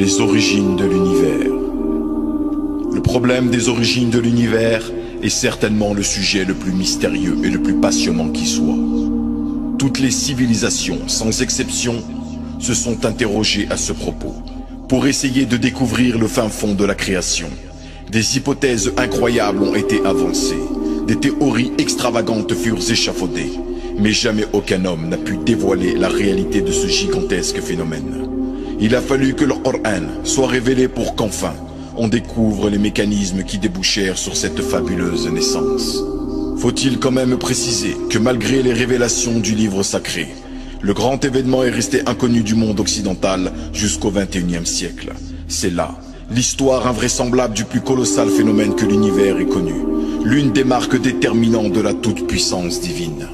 Les origines de l'univers. Le problème des origines de l'univers est certainement le sujet le plus mystérieux et le plus passionnant qui soit. Toutes les civilisations, sans exception, se sont interrogées à ce propos, pour essayer de découvrir le fin fond de la création. Des hypothèses incroyables ont été avancées, des théories extravagantes furent échafaudées, mais jamais aucun homme n'a pu dévoiler la réalité de ce gigantesque phénomène. Il a fallu que le Coran soit révélé pour qu'enfin, on découvre les mécanismes qui débouchèrent sur cette fabuleuse naissance. Faut-il quand même préciser que malgré les révélations du livre sacré, le grand événement est resté inconnu du monde occidental jusqu'au XXIe siècle. C'est là l'histoire invraisemblable du plus colossal phénomène que l'univers ait connu, l'une des marques déterminantes de la toute-puissance divine.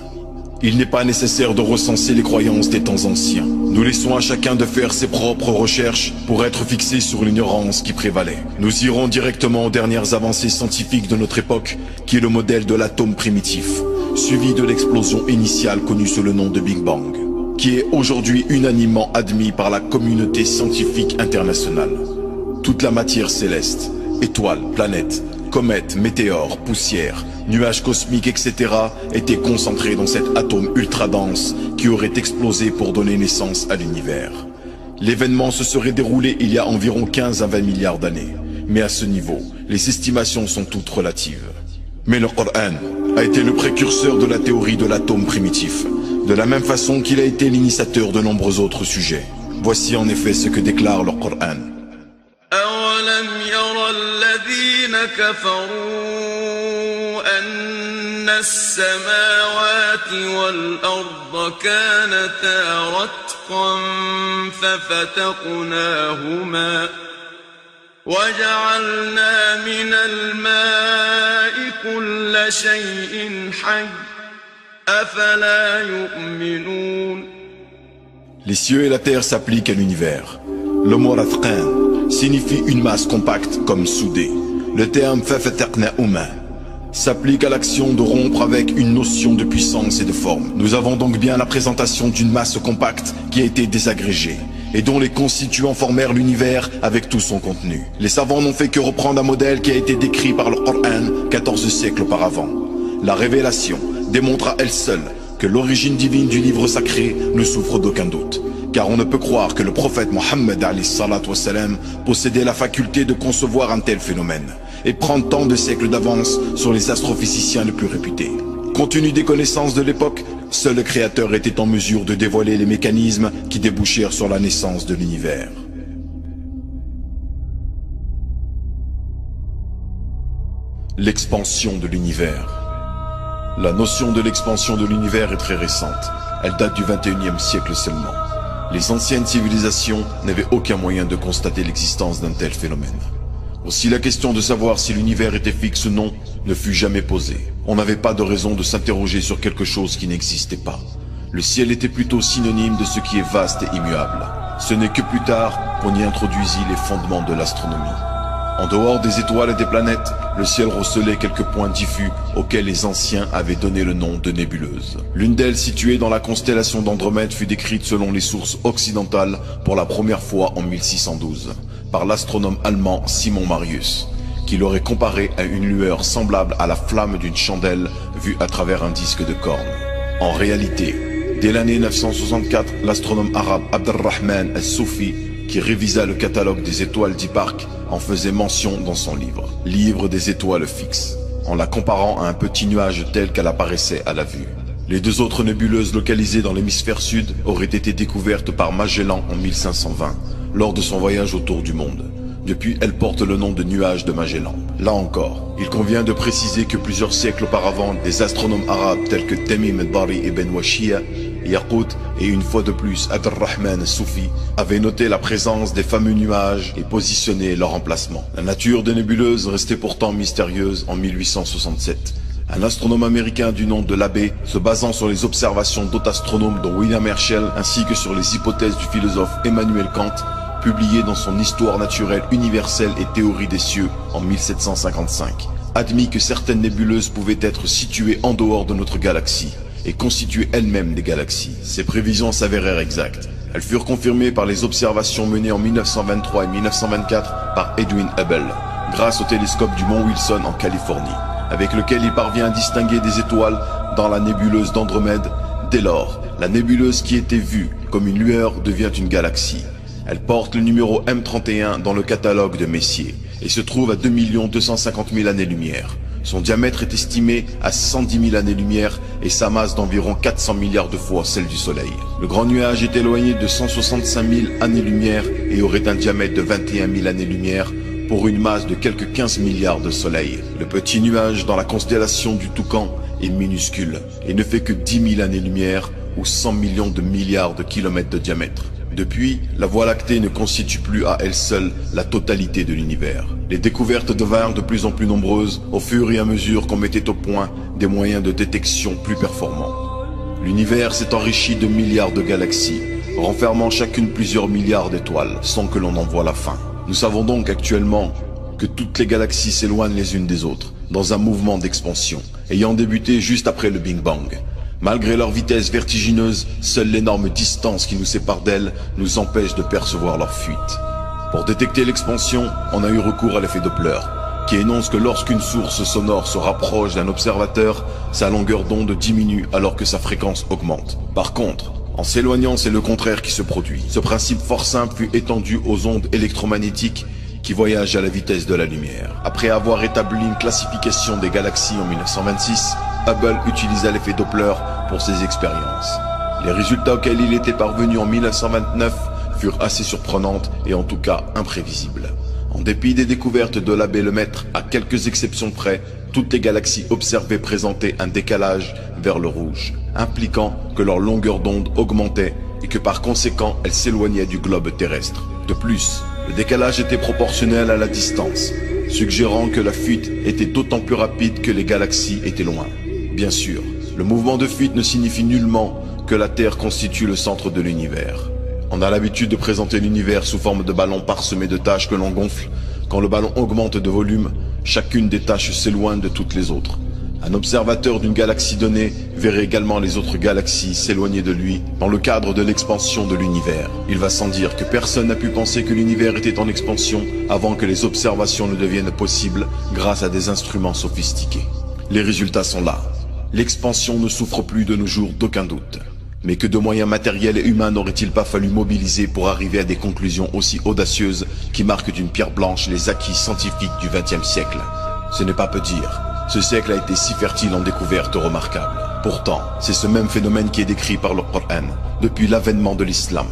Il n'est pas nécessaire de recenser les croyances des temps anciens. Nous laissons à chacun de faire ses propres recherches pour être fixé sur l'ignorance qui prévalait. Nous irons directement aux dernières avancées scientifiques de notre époque, qui est le modèle de l'atome primitif, suivi de l'explosion initiale connue sous le nom de Big Bang, qui est aujourd'hui unanimement admis par la communauté scientifique internationale. Toute la matière céleste, étoiles, planètes, comètes, météores, poussières, nuages cosmiques, etc. étaient concentrés dans cet atome ultra dense qui aurait explosé pour donner naissance à l'univers. L'événement se serait déroulé il y a environ 15 à 20 milliards d'années. Mais à ce niveau, les estimations sont toutes relatives. Mais le Coran a été le précurseur de la théorie de l'atome primitif, de la même façon qu'il a été l'initiateur de nombreux autres sujets. Voici en effet ce que déclare le Coran. أَوَلَمْ يَرَ الَّذِينَ كَفَرُوا أَنَّ السَّمَاوَاتِ وَالْأَرْضَ كَانَتَا رَتْقًا فَفَتَقْنَاهُمَا وَجَعَلْنَا مِنَ الْمَاءِ كُلَّ شَيْءٍ حَيٍّ أَفَلَا يُؤْمِنُونَ. Les cieux et la terre s'appliquent à l'univers. Le mot rathqan signifie une masse compacte comme soudée. Le terme fafataqnahuma s'applique à l'action de rompre avec une notion de puissance et de forme. Nous avons donc bien la présentation d'une masse compacte qui a été désagrégée et dont les constituants formèrent l'univers avec tout son contenu. Les savants n'ont fait que reprendre un modèle qui a été décrit par le Coran 14 siècles auparavant. La révélation démontre à elle seule que l'origine divine du livre sacré ne souffre d'aucun doute. Car on ne peut croire que le prophète Mohammed possédait la faculté de concevoir un tel phénomène et prendre tant de siècles d'avance sur les astrophysiciens les plus réputés. Compte tenu des connaissances de l'époque, seul le Créateur était en mesure de dévoiler les mécanismes qui débouchèrent sur la naissance de l'univers. L'expansion de l'univers. La notion de l'expansion de l'univers est très récente. Elle date du XXIe siècle seulement. Les anciennes civilisations n'avaient aucun moyen de constater l'existence d'un tel phénomène. Aussi la question de savoir si l'univers était fixe ou non ne fut jamais posée. On n'avait pas de raison de s'interroger sur quelque chose qui n'existait pas. Le ciel était plutôt synonyme de ce qui est vaste et immuable. Ce n'est que plus tard qu'on y introduisit les fondements de l'astronomie. En dehors des étoiles et des planètes, le ciel recelait quelques points diffus auxquels les anciens avaient donné le nom de nébuleuses. L'une d'elles, située dans la constellation d'Andromède, fut décrite selon les sources occidentales pour la première fois en 1612 par l'astronome allemand Simon Marius, qui l'aurait comparée à une lueur semblable à la flamme d'une chandelle vue à travers un disque de corne. En réalité, dès l'année 964, l'astronome arabe Abd-ar-Rahman al-Soufi, qui révisa le catalogue des étoiles d'Hipparque, en faisait mention dans son livre des étoiles fixes, en la comparant à un petit nuage tel qu'elle apparaissait à la vue. Les deux autres nébuleuses localisées dans l'hémisphère sud auraient été découvertes par Magellan en 1520, lors de son voyage autour du monde. Depuis, elles portent le nom de nuages de Magellan. Là encore, il convient de préciser que plusieurs siècles auparavant, des astronomes arabes tels que Tamim al-Bari ibn Washia, Yaqut et une fois de plus Abd-ar-Rahman al-Soufi avaient noté la présence des fameux nuages et positionné leur emplacement. La nature des nébuleuses restait pourtant mystérieuse en 1867. Un astronome américain du nom de Labbé, se basant sur les observations d'autres astronomes dont William Herschel ainsi que sur les hypothèses du philosophe Emmanuel Kant, publié dans son Histoire naturelle universelle et théorie des cieux en 1755, admit que certaines nébuleuses pouvaient être situées en dehors de notre galaxie et constituer elles-mêmes des galaxies. Ces prévisions s'avérèrent exactes. Elles furent confirmées par les observations menées en 1923 et 1924 par Edwin Hubble, grâce au télescope du mont Wilson en Californie, avec lequel il parvient à distinguer des étoiles dans la nébuleuse d'Andromède. Dès lors, la nébuleuse qui était vue comme une lueur devient une galaxie. Elle porte le numéro M31 dans le catalogue de Messier et se trouve à 2 250 000 années-lumière. Son diamètre est estimé à 110 000 années-lumière et sa masse d'environ 400 milliards de fois celle du Soleil. Le grand nuage est éloigné de 165 000 années-lumière et aurait un diamètre de 21 000 années-lumière pour une masse de quelques 15 milliards de soleils. Le petit nuage dans la constellation du Toucan est minuscule et ne fait que 10 000 années-lumière ou 100 millions de milliards de kilomètres de diamètre. Depuis, la Voie lactée ne constitue plus à elle seule la totalité de l'univers. Les découvertes devinrent de plus en plus nombreuses au fur et à mesure qu'on mettait au point des moyens de détection plus performants. L'univers s'est enrichi de milliards de galaxies, renfermant chacune plusieurs milliards d'étoiles, sans que l'on en voie la fin. Nous savons donc actuellement que toutes les galaxies s'éloignent les unes des autres, dans un mouvement d'expansion, ayant débuté juste après le Big Bang. Malgré leur vitesse vertigineuse, seule l'énorme distance qui nous sépare d'elles nous empêche de percevoir leur fuite. Pour détecter l'expansion, on a eu recours à l'effet Doppler, qui énonce que lorsqu'une source sonore se rapproche d'un observateur, sa longueur d'onde diminue alors que sa fréquence augmente. Par contre, en s'éloignant, c'est le contraire qui se produit. Ce principe fort simple fut étendu aux ondes électromagnétiques qui voyagent à la vitesse de la lumière. Après avoir établi une classification des galaxies en 1926, Hubble utilisa l'effet Doppler pour ses expériences. Les résultats auxquels il était parvenu en 1929 furent assez surprenantes et en tout cas imprévisibles. En dépit des découvertes de l'abbé Lemaître, à quelques exceptions près, toutes les galaxies observées présentaient un décalage vers le rouge, impliquant que leur longueur d'onde augmentait et que par conséquent elles s'éloignaient du globe terrestre. De plus, le décalage était proportionnel à la distance, suggérant que la fuite était d'autant plus rapide que les galaxies étaient loin. Bien sûr, le mouvement de fuite ne signifie nullement que la Terre constitue le centre de l'univers. On a l'habitude de présenter l'univers sous forme de ballon parsemé de taches que l'on gonfle. Quand le ballon augmente de volume, chacune des taches s'éloigne de toutes les autres. Un observateur d'une galaxie donnée verrait également les autres galaxies s'éloigner de lui dans le cadre de l'expansion de l'univers. Il va sans dire que personne n'a pu penser que l'univers était en expansion avant que les observations ne deviennent possibles grâce à des instruments sophistiqués. Les résultats sont là. L'expansion ne souffre plus de nos jours d'aucun doute. Mais que de moyens matériels et humains n'aurait-il pas fallu mobiliser pour arriver à des conclusions aussi audacieuses qui marquent d'une pierre blanche les acquis scientifiques du XXe siècle? Ce n'est pas peu dire. Ce siècle a été si fertile en découvertes remarquables. Pourtant, c'est ce même phénomène qui est décrit par le Coran depuis l'avènement de l'islam,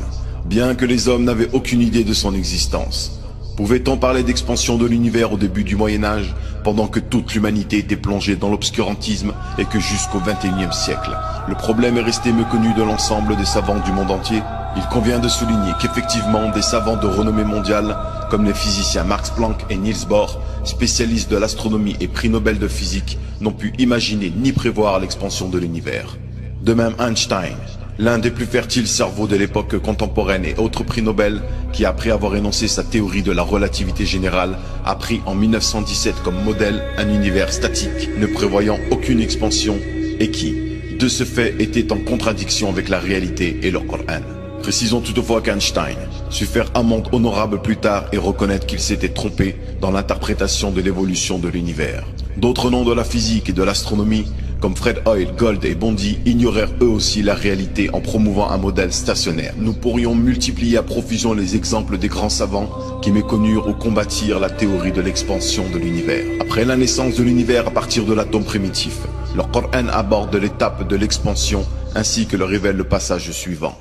bien que les hommes n'avaient aucune idée de son existence. Pouvait-on parler d'expansion de l'univers au début du Moyen-Âge, pendant que toute l'humanité était plongée dans l'obscurantisme et que jusqu'au XXIe siècle, le problème est resté méconnu de l'ensemble des savants du monde entier? Il convient de souligner qu'effectivement des savants de renommée mondiale, comme les physiciens Max Planck et Niels Bohr, spécialistes de l'astronomie et prix Nobel de physique, n'ont pu imaginer ni prévoir l'expansion de l'univers. De même Einstein, l'un des plus fertiles cerveaux de l'époque contemporaine et autre prix Nobel, qui après avoir énoncé sa théorie de la relativité générale, a pris en 1917 comme modèle un univers statique, ne prévoyant aucune expansion, et qui, de ce fait, était en contradiction avec la réalité et le Coran. Précisons toutefois qu'Einstein sut faire amende honorable plus tard et reconnaître qu'il s'était trompé dans l'interprétation de l'évolution de l'univers. D'autres noms de la physique et de l'astronomie, comme Fred Hoyle, Gold et Bondi, ignorèrent eux aussi la réalité en promouvant un modèle stationnaire. Nous pourrions multiplier à profusion les exemples des grands savants qui méconnurent ou combattirent la théorie de l'expansion de l'univers. Après la naissance de l'univers à partir de l'atome primitif, le Coran aborde l'étape de l'expansion ainsi que le révèle le passage suivant.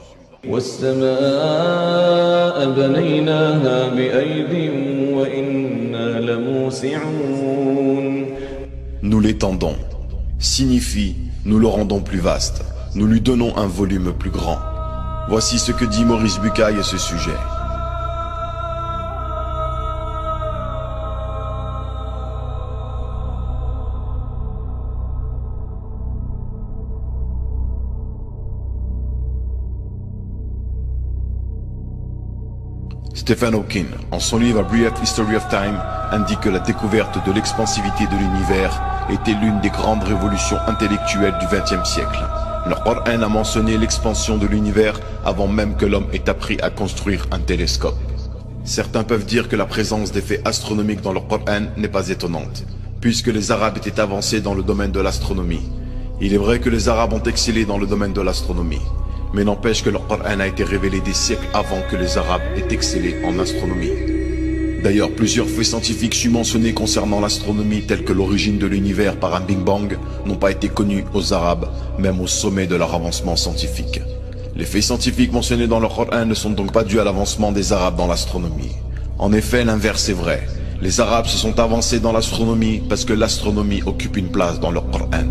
وَالسَّمَاءَ بَنَيْنَاهَا بِأَيْدٍ وَإِنَّا لَمُوسِعُونَ. Nous l'étendons signifie nous le rendons plus vaste, nous lui donnons un volume plus grand. Voici ce que dit Maurice Bucaille à ce sujet. Stephen Hawking, en son livre A Brief History of Time, indique que la découverte de l'expansivité de l'univers était l'une des grandes révolutions intellectuelles du XXe siècle. Le Coran a mentionné l'expansion de l'univers avant même que l'homme ait appris à construire un télescope. Certains peuvent dire que la présence des faits astronomiques dans le Coran n'est pas étonnante, puisque les Arabes étaient avancés dans le domaine de l'astronomie. Il est vrai que les Arabes ont excellé dans le domaine de l'astronomie, mais n'empêche que le Coran a été révélé des siècles avant que les Arabes aient excellé en astronomie. D'ailleurs, plusieurs faits scientifiques submentionnés concernant l'astronomie, tels que l'origine de l'univers par un Big Bang, n'ont pas été connus aux Arabes, même au sommet de leur avancement scientifique. Les faits scientifiques mentionnés dans le Coran ne sont donc pas dus à l'avancement des Arabes dans l'astronomie. En effet, l'inverse est vrai. Les Arabes se sont avancés dans l'astronomie parce que l'astronomie occupe une place dans le Coran.